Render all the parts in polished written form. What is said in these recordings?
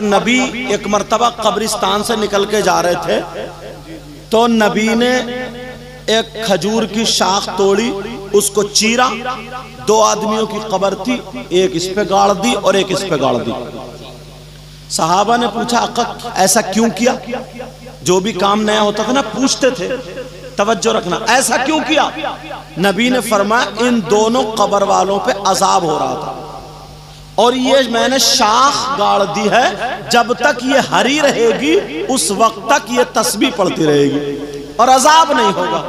نبی ایک مرتبہ قبرستان سے نکل کے جا رہے تھے تو نبی نے ایک کھجور کی شاخ توڑی، اس کو چیرا، دو آدمیوں کی قبر تھی، ایک اس پہ گاڑ دی اور ایک اس پہ گاڑ دی۔ صحابہ نے پوچھا آقا ایسا کیوں کیا؟ جو بھی کام نیا ہوتا تھا نا پوچھتے تھے، توجہ رکھنا، ایسا کیوں کیا؟ نبی نے فرمایا ان دونوں قبر والوں پہ عذاب ہو رہا تھا اور یہ میں نے شاخ گاڑ دی ہے، جب تک یہ ہری رہے گی اس وقت تک یہ تسبیح پڑھتی رہے گی اور عذاب نہیں ہوگا۔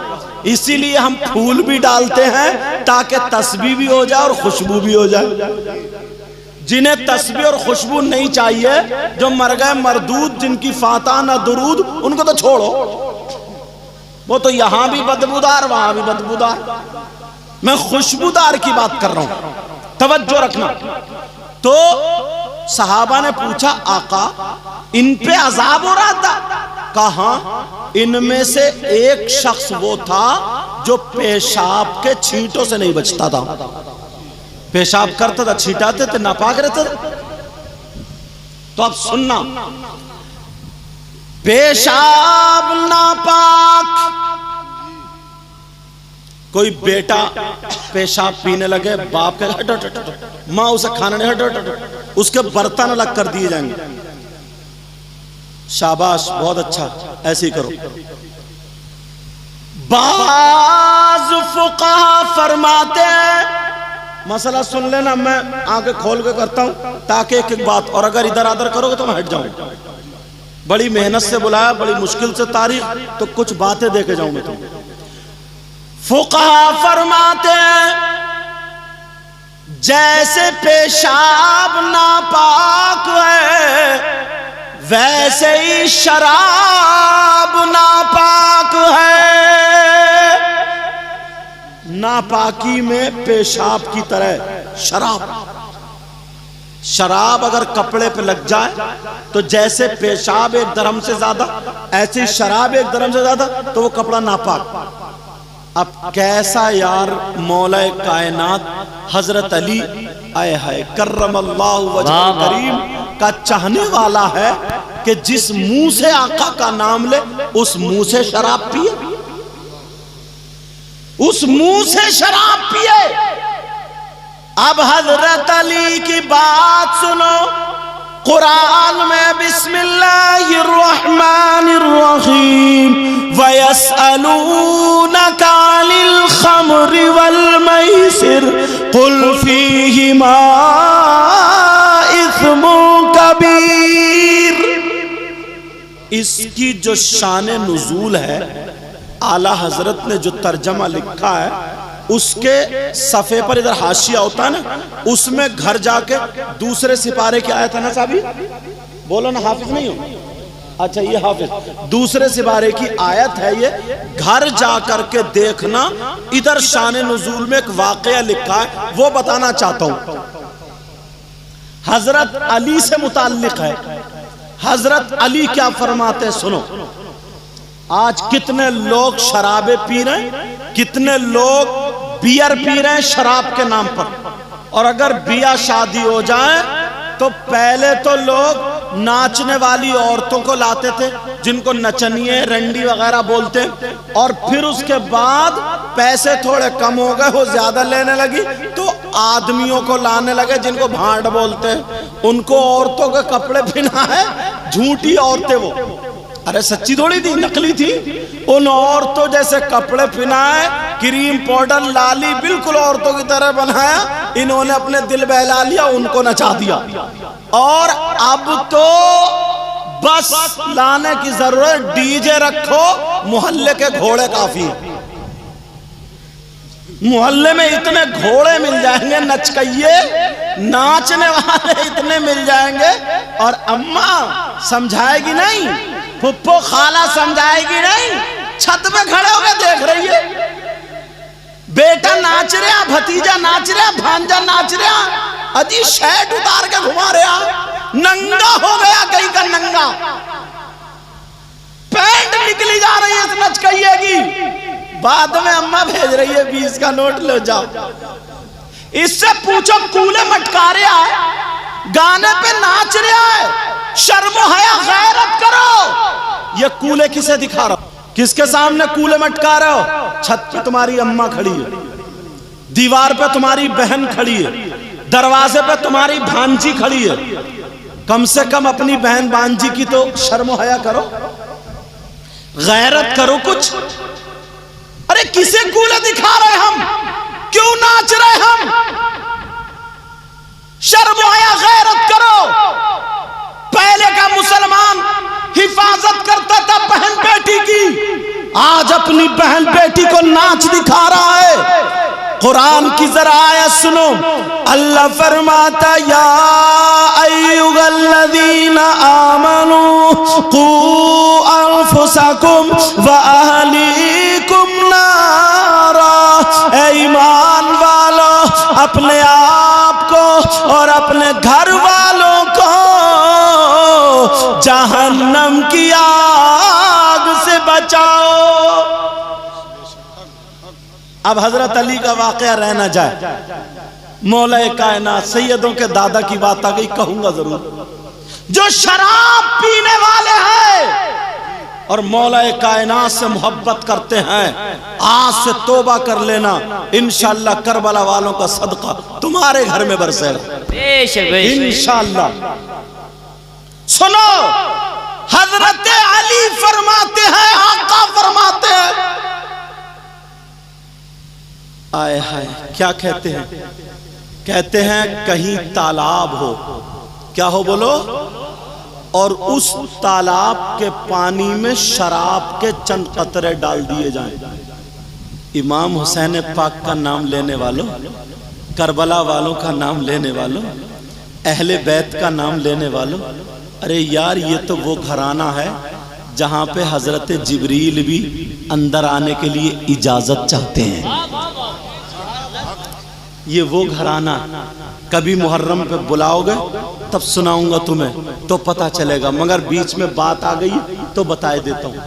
اسی لیے ہم پھول بھی ڈالتے ہیں تاکہ تسبیح بھی ہو جائے اور خوشبو بھی ہو جائے۔ جنہیں تسبیح اور خوشبو نہیں چاہیے، جو مر گئے مردود، جن کی فاتحہ نہ درود، ان کو تو چھوڑو، وہ تو یہاں بھی بدبودار وہاں بھی بدبودار۔ میں خوشبودار کی بات کر رہا ہوں، توجہ رکھنا۔ تو صحابہ نے پوچھا آقا ان پہ عذاب ہو رہا تھا؟ کہاں؟ ان میں سے ایک شخص وہ تھا جو پیشاب کے چھینٹوں سے نہیں بچتا تھا، پیشاب کرتا تھا، چھینٹاتے تھے، ناپاک رہتا تھا۔ تو اب سننا، پیشاب ناپاک، کوئی بیٹا پیشاب پینے لگے، باپ کہے ہٹ ہٹ ہٹ، ماں اسے کھانا نہیں، ہٹ ہٹ ہٹ، اس کے برتن الگ کر دیے جائیں گے۔ شاباش، بہت اچھا، ایسے ہی کرو۔ بعض فقہا فرماتے ہیں، مسئلہ سن لینا، میں آنکھیں کھول کے کرتا ہوں تاکہ ایک ایک بات، اور اگر ادھر ادھر کرو گے تو میں ہٹ جاؤں۔ بڑی محنت سے بلایا، بڑی مشکل سے تاریخ، تو کچھ باتیں دے کے جاؤں میں تمہیں۔ فقہا فرماتے ہیں جیسے پیشاب ناپاک ہے ویسے ہی شراب ناپاک ہے۔ ناپاکی میں پیشاب کی طرح شراب اگر کپڑے پہ لگ جائے تو جیسے پیشاب ایک درہم سے زیادہ، ایسے شراب ایک درہم سے زیادہ، تو وہ کپڑا ناپاک۔ اب کیسا یار مولا کائنات حضرت علی آئے ہائے کرم اللہ وجہ کریم کا چاہنے والا ہے کہ جس منہ سے آقا کا نام لے اس منہ سے شراب پیے، اس منہ سے شراب پیے۔ اب حضرت علی کی بات سنو، قرآن میں بسم اللہ الرحمن الرحیم وَيَسْأَلُونَكَ عَنِ الْخَمْرِ وَالْمَيْسِرِ قُلْ فِيهِمَا إِثْمٌ كَبِيرٌ۔ اس کی جو شان نزول ہے، اعلیٰ حضرت نے جو ترجمہ لکھا ہے، اس کے صفحے پر ادھر حاشیہ ہوتا ہے نا، اس میں گھر جا کے دوسرے سپارے کی آیت ہے نا صاحبی، بولو نا، حافظ نہیں ہو؟ اچھا یہ حافظ، دوسرے سپارے کی آیت ہے یہ، گھر جا کر کے دیکھنا، ادھر شان نزول میں ایک واقعہ لکھا ہے، وہ بتانا چاہتا ہوں، حضرت علی سے متعلق ہے۔ حضرت علی کیا فرماتے سنو۔ آج کتنے لوگ شرابیں پی رہے ہیں، کتنے لوگ بیئر پی رہے ہیں شراب کے نام پر، اور اگر بیاہ شادی ہو جائے تو پہلے تو لوگ ناچنے والی عورتوں کو لاتے تھے جن کو نچنیے رنڈی وغیرہ بولتے ہیں، اور پھر اس کے بعد پیسے تھوڑے کم ہو گئے، وہ زیادہ لینے لگی تو آدمیوں کو لانے لگے جن کو بھانڈ بولتے ہیں، ان کو عورتوں کے کپڑے پہنا ہے، جھوٹی عورتیں وہ، ارے سچی تھوڑی تھی، نقلی تھی، ان عورتوں جیسے کپڑے پہنائے، کریم پاؤڈر لالی بالکل عورتوں کی طرح بنایا، انہوں نے اپنے دل بہلا لیا، ان کو نچا دیا۔ اور اب تو بس لانے کی ضرورت، ڈی جے رکھو، محلے کے گھوڑے کافی ہیں، محلے میں اتنے گھوڑے مل جائیں گے، نچکئیے ناچنے والے اتنے مل جائیں گے، اور اماں سمجھائے گی نہیں، پھپھو خالہ سمجھائے گی نہیں، چھت پہ کھڑے ہو کے دیکھ رہی ہے، بیٹا ناچ رہا، بھتیجا ناچ رہا، بھانجا ناچ رہا، اجی شیٹ اتار کے گھما رہا، ننگا ہو گیا کہیں کا ننگا، پینٹ نکلی جا رہی ہے اس نچکئیے کی، بعد میں اماں بھیج رہی ہے 20 کا نوٹ لے جاؤ۔ اس سے پوچھو کولے مٹکا رہا ہے، گانے پہ ناچ رہا ہے، شرم و حیا غیرت کرو. یہ کولے کسے دکھا رہا ہو؟ کس کے سامنے کولے مٹکا رہے ہو؟ چھت پہ تمہاری اماں کھڑی ہے، دیوار پہ تمہاری بہن کھڑی ہے، دروازے پہ تمہاری بھانجی کھڑی ہے. کم سے کم اپنی بہن بھانجی کی تو شرم و حیا کرو، غیرت کرو کچھ. ارے کسے کولے دکھا رہے ہم؟ کیوں ناچ رہے ہم؟ شرم و حیا غیرت کرو. پہلے کا مسلمان حفاظت کرتا تھا بہن بیٹی کی، آج اپنی بہن بیٹی کو ناچ دکھا رہا ہے. قرآن کی ذرا آیت سنو. اللہ فرماتا یا ایھا الذین آمنوا قوا انفسکم واہلیکم نارا. اے ایمان والو، اپنے آپ کو اور اپنے گھر والوں کو جہنم کی آگ سے بچاؤ. اب حضرت علی کا واقعہ رہ نہ جائے، مولا کائنات سیدوں کے دادا کی بات آ گئی، کہوں گا ضرور. جو شراب پینے والے ہیں اور مولا کائنات سے محبت کرتے ہیں، آج سے توبہ کر لینا، انشاءاللہ کربلا والوں کا صدقہ تمہارے گھر میں برسے گا انشاءاللہ. سنو، حضرت علی فرماتے ہیں، آقا فرماتے ہیں، آئے ہائے کیا کہتے ہیں؟ کہتے ہیں کہیں تالاب ہو، کیا ہو بولو، اور اس تالاب کے پانی میں شراب کے چند قطرے ڈال دیے جائیں. امام حسین پاک کا نام لینے والوں، کربلا والوں کا نام لینے والوں، اہل بیت کا نام لینے والوں، ارے یار یہ تو وہ گھرانہ ہے جہاں پہ حضرت جبریل بھی اندر آنے کے لیے اجازت چاہتے ہیں. یہ وہ گھرانہ، کبھی محرم پہ بلاؤ گے تب سناؤں گا تمہیں تو پتہ چلے گا، مگر بیچ میں بات آ گئی تو بتائے دیتا ہوں.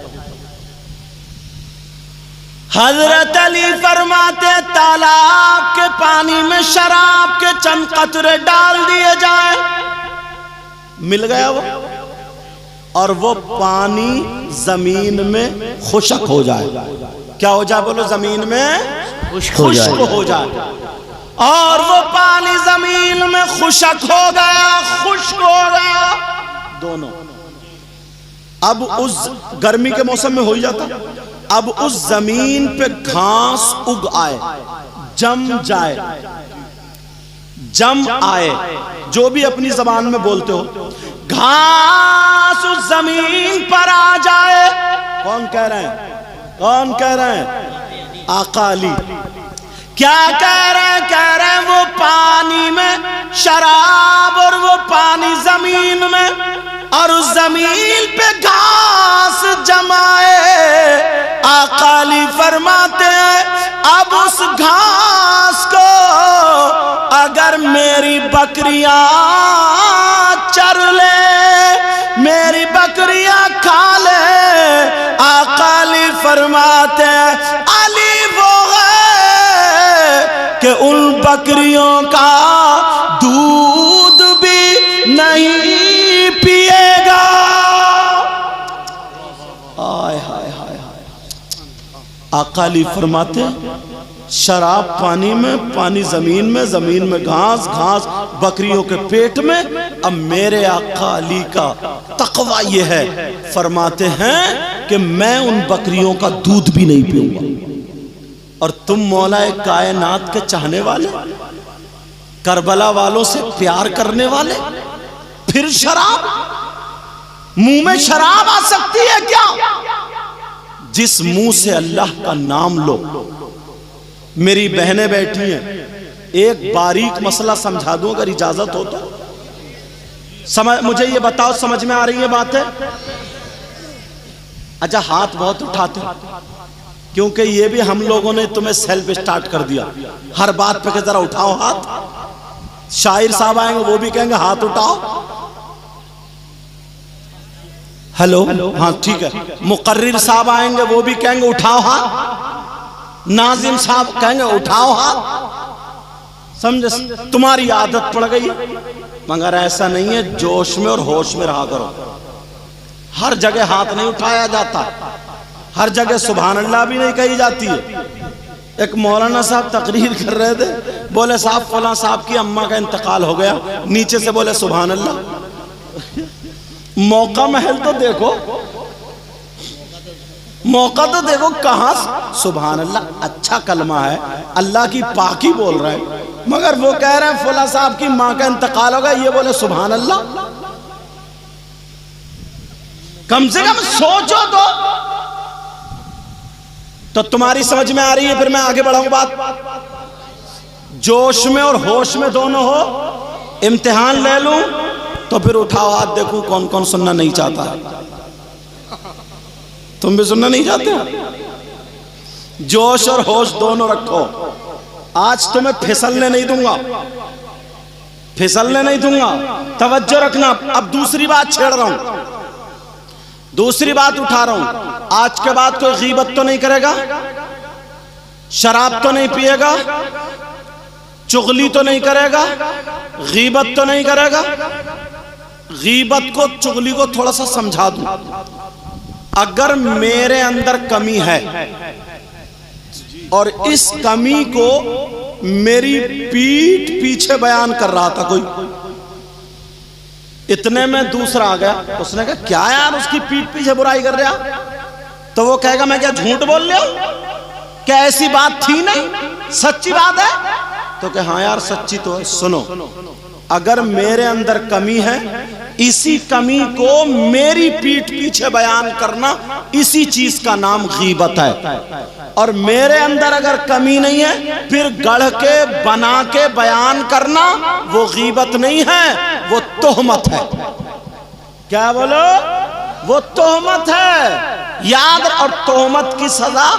حضرت علی فرماتے تالاب کے پانی میں شراب کے چند قطرے ڈال دیے جائیں. مل گیا وہ، اور وہ پانی زمین میں خشک ہو جائے. کیا ہو جائے بولو؟ زمین میں خشک ہو جائے. اور وہ پانی زمین میں خشک ہو گیا، خشک ہو گیا دونوں. اب اس گرمی کے موسم میں ہو ہی جاتا. اب اس زمین پہ گھاس اگ آئے، جم جائے، جم آئے، جو بھی اپنی زبان میں بولتے ہو، گھاس اس زمین پر آ جائے. کون کہہ رہے ہیں؟ کون کہہ رہے ہیں؟ آقا علی. کیا کہہ رہے ہیں؟ کہہ رہے ہیں وہ پانی میں شراب اور وہ پانی زمین میں، اور اس زمین پہ گھاس جمائے. آقا علی فرماتے ہیں اب اس گھاس کو اگر میری بکریاں چر لے، میری بکریاں کھا لے، آقا علی فرماتے ہیں علی وہ کہ ان بکریوں کا دودھ بھی نہیں پیے گا. آئے ہائے ہائے ہائے. آقا علی فرماتے شراب پانی میں، پانی زمین میں، زمین میں گھاس، گھاس بکریوں کے پیٹ میں. اب میرے آقا علی کا تقوی یہ ہے، فرماتے ہیں کہ میں ان بکریوں کا دودھ بھی نہیں پیوں گا. اور تم مولا کائنات کے چاہنے والے، کربلا والوں سے پیار کرنے والے، پھر شراب؟ منہ میں شراب آ سکتی ہے کیا؟ جس منہ سے اللہ کا نام لو. میری بہنیں بیٹھی ہیں، ایک باریک مسئلہ سمجھا دوں اگر اجازت ہو تو. مجھے یہ بتاؤ سمجھ میں آ رہی ہے باتیں؟ اچھا ہاتھ بہت اٹھاتے ہو کیونکہ یہ بھی ہم لوگوں نے تمہیں سیلف سٹارٹ کر دیا. ہر بات پہ کہ ذرا اٹھاؤ ہاتھ. شاعر صاحب آئیں گے وہ بھی کہیں گے ہاتھ اٹھاؤ. ہیلو، ہاں ٹھیک ہے. مقرر صاحب آئیں گے وہ بھی کہیں گے اٹھاؤ ہاتھ. ناظم صاحب کہیں گے اٹھاؤ ہاتھ. سمجھے؟ تمہاری عادت پڑ گئی. مگر ایسا نہیں ہے، جوش میں اور ہوش میں رہا کرو. ہر جگہ ہاتھ نہیں اٹھایا جاتا، ہر جگہ سبحان اللہ بھی نہیں کہی جاتی ہے. ایک مولانا صاحب تقریر کر رہے تھے، بولے صاحب فلاں صاحب کی اماں کا انتقال ہو گیا، نیچے سے بولے سبحان اللہ. موقع محل تو دیکھو، موقع تو دیکھو، کہاں سبحان اللہ اچھا کلمہ ہے، اللہ کی پاکی بول رہے ہیں، مگر وہ کہہ رہے ہیں فلاں صاحب کی ماں کا انتقال ہوگا، یہ بولے سبحان اللہ. کم سے کم سوچو تو تمہاری سمجھ میں آ رہی ہے. پھر میں آگے بڑھاؤں بات. جوش میں اور ہوش میں دونوں ہو، امتحان لے لوں تو پھر اٹھاؤ ہاتھ، دیکھوں کون کون سننا نہیں چاہتا. تم بھی سننا نہیں چاہتے؟ جوش اور ہوش دونوں رکھو. آج تمہیں پھسلنے نہیں دوں گا، پھسلنے نہیں دوں گا، توجہ رکھنا. اب دوسری بات چھیڑ رہا ہوں، دوسری بات اٹھا رہا ہوں. آج کے بعد کوئی غیبت تو نہیں کرے گا، شراب تو نہیں پیے گا، چغلی تو نہیں کرے گا، غیبت تو نہیں کرے گا. غیبت کو چغلی کو تھوڑا سا سمجھا دوں. اگر میرے اندر کمی ہے اور اس کمی کو میری پیٹھ پیچھے بیان کر رہا تھا کوئی، اتنے میں دوسرا آ گیا، اس نے کہا کیا یار اس کی پیٹھ پیچھے برائی کر رہا؟ تو وہ کہے گا میں کیا جھوٹ بول رہا ہوں؟ کیا ایسی بات تھی نہیں؟ سچی بات ہے؟ تو کہ ہاں یار سچی تو ہے. سنو، اگر میرے اندر کمی ہے، اسی کمی کو میری پیٹھ پیچھے بیان کرنا، اسی چیز کا نام غیبت ہے. اور میرے اندر اگر کمی نہیں ہے، پھر گڑھ کے بنا کے بیان کرنا وہ غیبت نہیں ہے، وہ تہمت ہے. کیا بولو؟ وہ تہمت ہے. یاد، اور تہمت کی سزا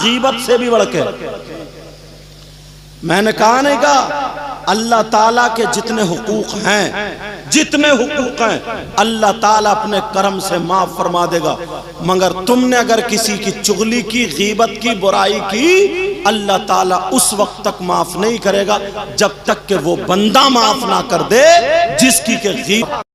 غیبت سے بھی بڑھ کے. میں نے کہا نہیں کہا، اللہ تعالیٰ کے جتنے حقوق ہیں، جتنے حقوق ہیں اللہ تعالیٰ اپنے کرم سے معاف فرما دے گا. مگر تم نے اگر کسی کی چغلی کی، غیبت کی، برائی کی، اللہ تعالیٰ اس وقت تک معاف نہیں کرے گا جب تک کہ وہ بندہ معاف نہ کر دے جس کی کہ غیبت